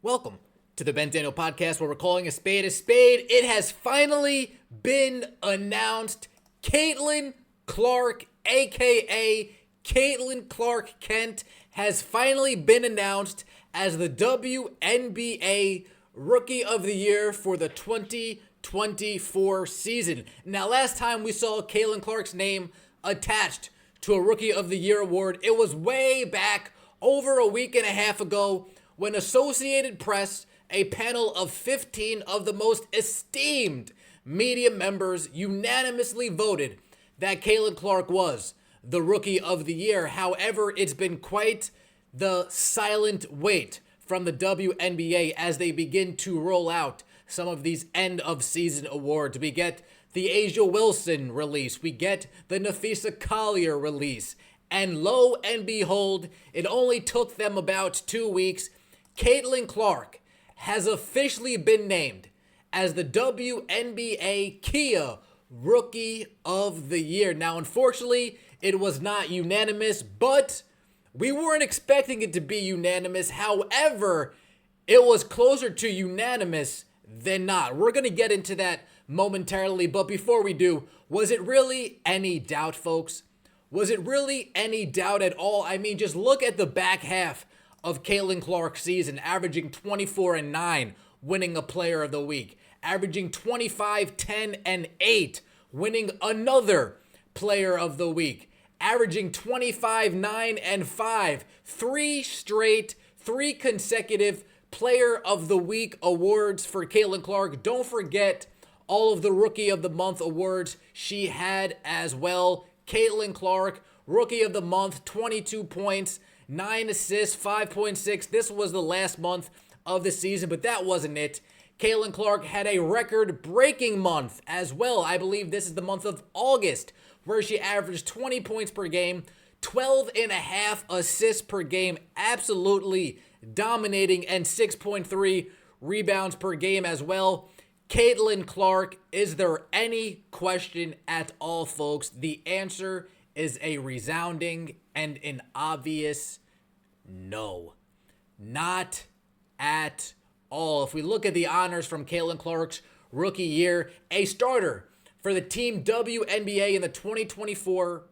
Welcome to the Ben Daniel Podcast, where we're calling a spade a spade. It has finally been announced. Caitlin Clark, aka Caitlin Clark Kent, has finally been announced as the WNBA Rookie of the Year for the 2024 season. Now, last time we saw Caitlin Clark's name attached to a Rookie of the Year award, it was way back over a week and a half ago when Associated Press, a panel of 15 of the most esteemed media members, unanimously voted that Caitlin Clark was the Rookie of the Year. However, it's been quite the silent wait from the WNBA as they begin to roll out some of these end-of-season awards. We get the Asia Wilson release. We get the Nafisa Collier release. And lo and behold, it only took them about 2 weeks. Caitlin Clark has officially been named as the WNBA Kia Rookie of the Year. Now, unfortunately, it was not unanimous, but we weren't expecting it to be unanimous. However, it was closer to unanimous than not. We're going to get into that momentarily, but before we do, was it really any doubt, folks? Was it really any doubt at all? I mean, just look at the back half of Caitlin Clark's season, averaging 24-9, winning a Player of the Week, averaging 25, 10, and 8, winning another Player of the Week, averaging 25, 9, and 5, three consecutive Player of the Week awards for Caitlin Clark. Don't forget all of the Rookie of the Month awards she had as well. Caitlin Clark, Rookie of the Month, 22 points, 9 assists, 5.6. This was the last month of the season, but that wasn't it. Caitlin Clark had a record-breaking month as well. I believe this is the month of August, where she averaged 20 points per game, 12 and a half assists per game, absolutely dominating, and 6.3 rebounds per game as well. Caitlin Clark, is there any question at all, folks? The answer is a resounding and an obvious no. Not at all. If we look at the honors from Caitlin Clark's rookie year, a starter for the Team WNBA in the 2024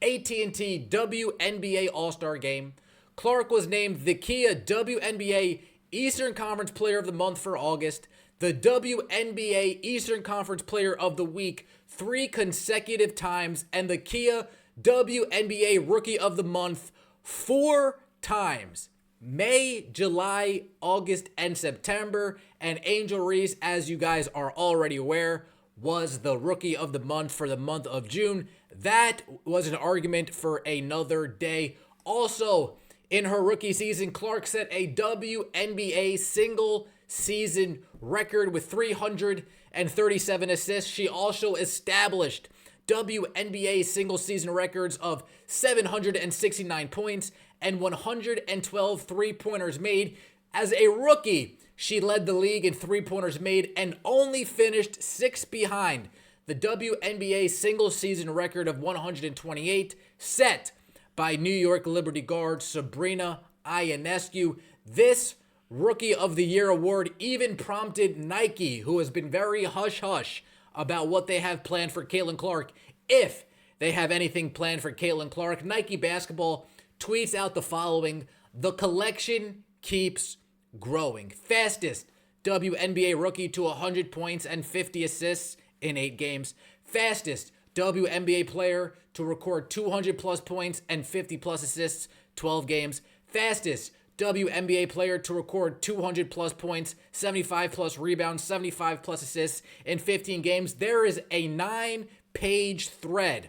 AT&T WNBA All-Star Game, Clark was named the Kia WNBA Eastern Conference Player of the Month for August, the WNBA Eastern Conference Player of the Week 3 consecutive times, and the Kia WNBA Rookie of the Month 4 times. May, July, August, and September. And Angel Reese, as you guys are already aware, was the Rookie of the Month for the month of June. That was an argument for another day. Also, in her rookie season, Clark set a WNBA single season record with 337 assists. She also established WNBA single season records of 769 points and 112 three-pointers made. As a rookie, she led the league in three-pointers made and only finished 6 behind the WNBA single season record of 128 set by New York Liberty guard Sabrina Ionescu. This Rookie of the Year award even prompted Nike, who has been very hush-hush about what they have planned for Caitlin Clark, if they have anything planned for Caitlin Clark. Nike Basketball tweets out the following: the collection keeps growing. Fastest WNBA rookie to 100 points and 50 assists in 8 games. Fastest WNBA player to record 200 plus points and 50 plus assists, 12 games. Fastest WNBA player to record 200 plus points, 75 plus rebounds, 75 plus assists in 15 games. There is a 9-page thread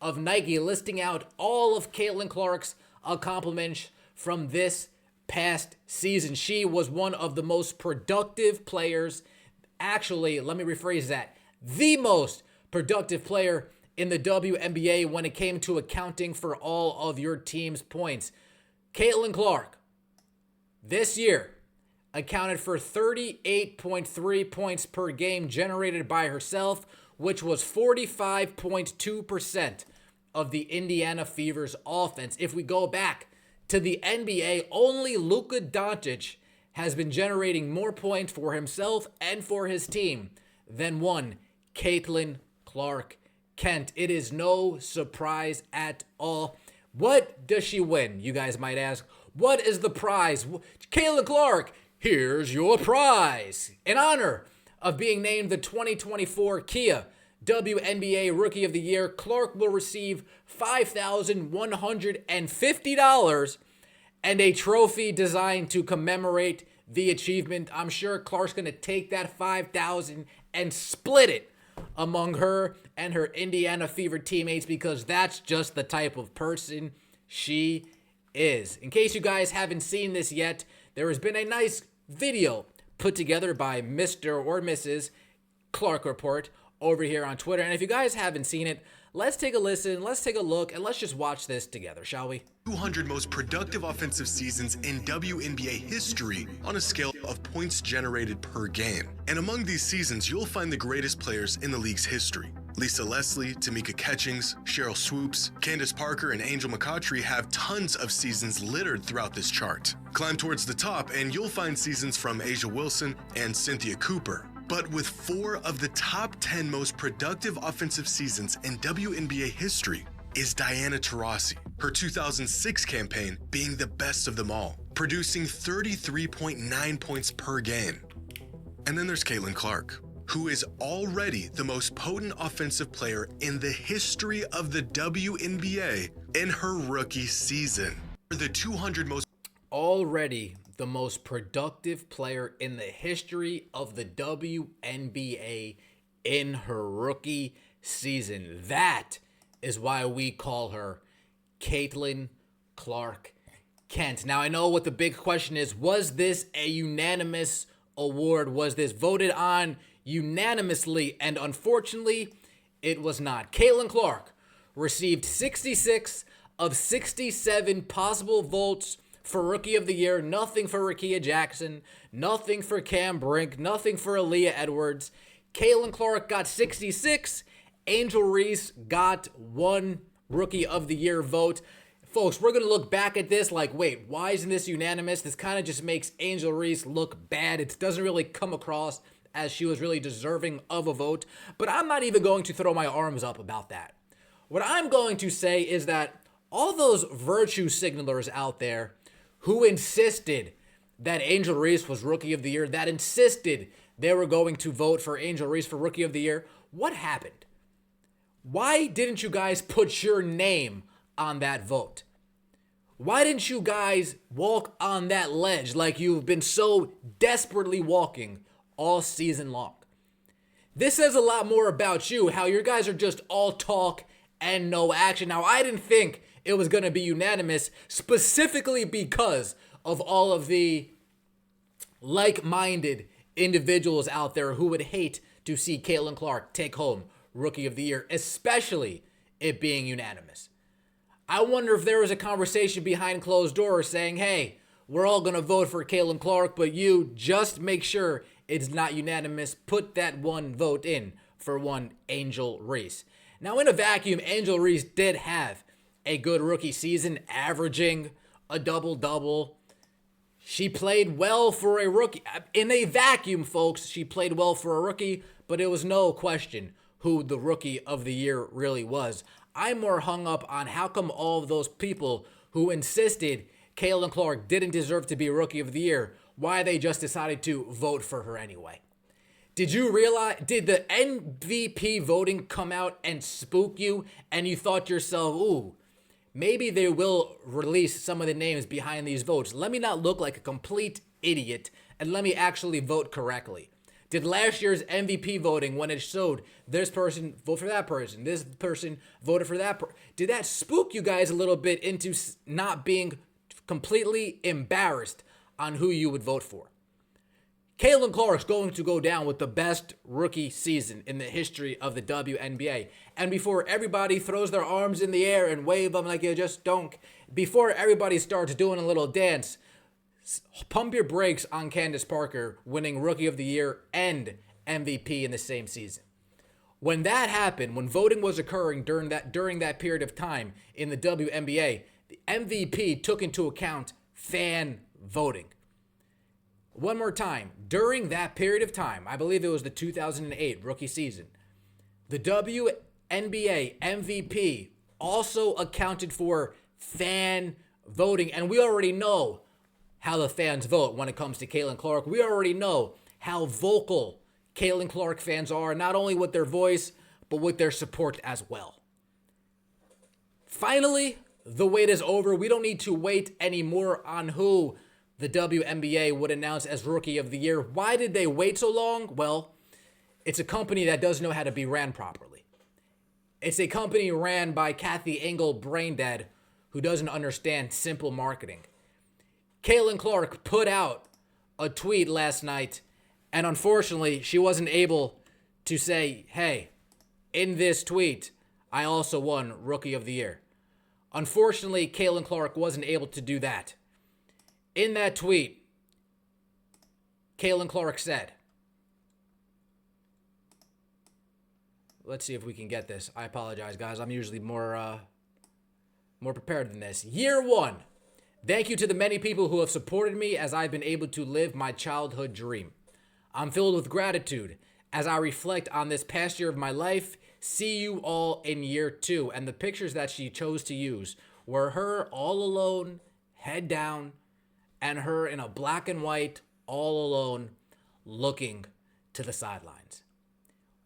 of Nike listing out all of Caitlin Clark's accomplishments from this past season. She was one of the most productive players. Actually, let me rephrase that. The most productive player in the WNBA when it came to accounting for all of your team's points. Caitlin Clark, this year, accounted for 38.3 points per game generated by herself, which was 45.2% of the Indiana Fever's offense. If we go back to the NBA, only Luka Doncic has been generating more points for himself and for his team than one Caitlin Clark-Kent. It is no surprise at all. What does she win, you guys might ask? What is the prize? Caitlin Clark, here's your prize. In honor of being named the 2024 Kia WNBA Rookie of the Year, Clark will receive $5,150 and a trophy designed to commemorate the achievement. I'm sure Clark's going to take that $5,000 and split it among her and her Indiana Fever teammates because that's just the type of person she is. In case you guys haven't seen this yet, there has been a nice video put together by Mr. or Mrs. Clark Report over here on Twitter. And if you guys haven't seen it, let's take a listen, let's take a look, and let's just watch this together, shall we? 200 most productive offensive seasons in WNBA history on a scale of points generated per game. And among these seasons, you'll find the greatest players in the league's history. Lisa Leslie, Tamika Catchings, Cheryl Swoops, Candace Parker, and Angel McCoughtry have tons of seasons littered throughout this chart. Climb towards the top and you'll find seasons from Asia Wilson and Cynthia Cooper. But with 4 of the top 10 most productive offensive seasons in WNBA history is Diana Taurasi, her 2006 campaign being the best of them all, producing 33.9 points per game. And then there's Caitlin Clark, who is already the most potent offensive player in the history of the WNBA in her rookie season. The 200 most Already the most productive player in the history of the WNBA in her rookie season. That is why we call her Caitlin Clark-Kent. Now, I know what the big question is. Was this a unanimous award? Was this voted on unanimously? And unfortunately, it was not. Caitlin Clark received 66 of 67 possible votes for Rookie of the Year. Nothing for Rakia Jackson, nothing for Cam Brink, nothing for Aaliyah Edwards. Caitlin Clark got 66. Angel Reese got 1 Rookie of the Year vote. Folks, we're going to look back at this like, wait, why isn't this unanimous? This kind of just makes Angel Reese look bad. It doesn't really come across as she was really deserving of a vote. But I'm not even going to throw my arms up about that. What I'm going to say is that all those virtue signalers out there who insisted that Angel Reese was Rookie of the Year, that insisted they were going to vote for Angel Reese for Rookie of the Year, what happened? Why didn't you guys put your name on that vote? Why didn't you guys walk on that ledge like you've been so desperately walking all season long? This says a lot more about you, how your guys are just all talk and no action. Now, I didn't think it was going to be unanimous specifically because of all of the like-minded individuals out there who would hate to see Caitlin Clark take home Rookie of the Year, especially it being unanimous. I wonder if there was a conversation behind closed doors saying, hey, we're all going to vote for Caitlin Clark, but you just make sure it's not unanimous. Put that 1 vote in for 1 Angel Reese. Now, in a vacuum, Angel Reese did have a good rookie season, averaging a double-double. She played well for a rookie. In a vacuum, folks, she played well for a rookie, but it was no question who the Rookie of the Year really was. I'm more hung up on how come all of those people who insisted Caitlin Clark didn't deserve to be Rookie of the Year, why they just decided to vote for her anyway. Did you realize, did the MVP voting come out and spook you and you thought to yourself, ooh, maybe they will release some of the names behind these votes. Let me not look like a complete idiot and let me actually vote correctly. Did last year's MVP voting, when it showed this person vote for that person, this person voted for that person, did that spook you guys a little bit into not being completely embarrassed on who you would vote for? Caitlin Clark's going to go down with the best rookie season in the history of the WNBA. And before everybody throws their arms in the air and wave them like you just don't, before everybody starts doing a little dance, pump your brakes on Candace Parker winning Rookie of the Year and MVP in the same season. When that happened, when voting was occurring during that period of time in the WNBA, the MVP took into account fan voting. One more time. During that period of time, I believe it was the 2008 rookie season, the WNBA MVP also accounted for fan voting. And we already know how the fans vote when it comes to Caitlin Clark. We already know how vocal Caitlin Clark fans are, not only with their voice, but with their support as well. Finally, the wait is over. We don't need to wait anymore on who the WNBA would announce as Rookie of the Year. Why did they wait so long? Well, it's a company that doesn't know how to be ran properly. It's a company ran by Kathy Engel, braindead, who doesn't understand simple marketing. Caitlin Clark put out a tweet last night, and unfortunately, she wasn't able to say, hey, in this tweet, I also won Rookie of the Year. Unfortunately, Caitlin Clark wasn't able to do that. In that tweet, Caitlin Clark said, let's see if we can get this. I apologize, guys. I'm usually more prepared than this. Year 1. Thank you to the many people who have supported me as I've been able to live my childhood dream. I'm filled with gratitude as I reflect on this past year of my life. See you all in year 2. And the pictures that she chose to use were her all alone, head down, and her in a black and white, all alone, looking to the sidelines.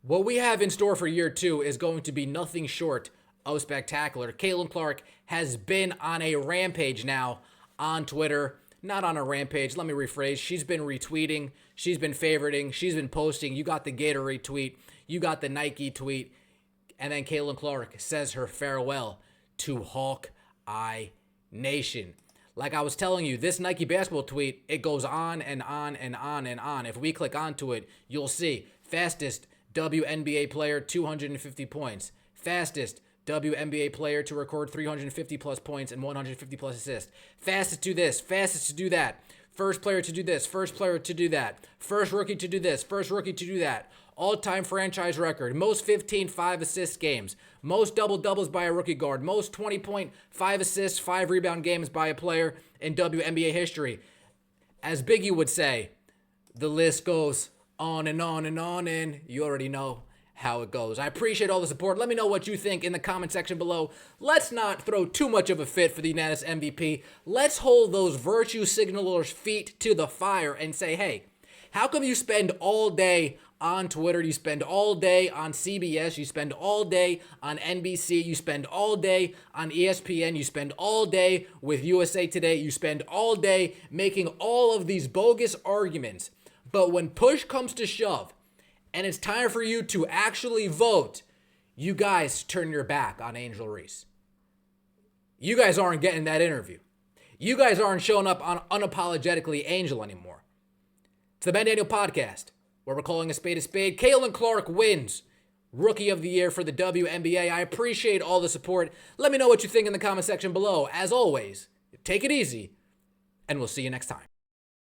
What we have in store for year 2 is going to be nothing short of spectacular. Caitlin Clark has been on a rampage now on Twitter. Not on a rampage, let me rephrase. She's been retweeting, she's been favoriting, she's been posting. You got the Gatorade tweet, you got the Nike tweet, and then Caitlin Clark says her farewell to Hawkeye Nation. Like I was telling you, this Nike basketball tweet, it goes on and on and on and on. If we click onto it, you'll see fastest WNBA player, 250 points. Fastest WNBA player to record 350 plus points and 150 plus assists. Fastest to this, fastest to do that. First player to do this, first player to do that. First rookie to do this, first rookie to do that. All-time franchise record. Most 15 5-assist games. Most double-doubles by a rookie guard. Most 20-point 5-assist, 5-rebound games by a player in WNBA history. As Biggie would say, the list goes on and on and on, and you already know how it goes. I appreciate all the support. Let me know what you think in the comment section below. Let's not throw too much of a fit for the unanimous MVP. Let's hold those virtue signalers' feet to the fire and say, hey, how come you spend all day on Twitter, you spend all day on CBS, you spend all day on NBC, you spend all day on ESPN, you spend all day with USA Today, you spend all day making all of these bogus arguments, but when push comes to shove, and it's time for you to actually vote, you guys turn your back on Angel Reese. You guys aren't getting that interview. You guys aren't showing up on Unapologetically Angel anymore. It's the Ben Daniel Podcast, where we're calling a spade a spade. Caitlin Clark wins Rookie of the Year for the WNBA. I appreciate all the support. Let me know what you think in the comment section below. As always, take it easy, and we'll see you next time.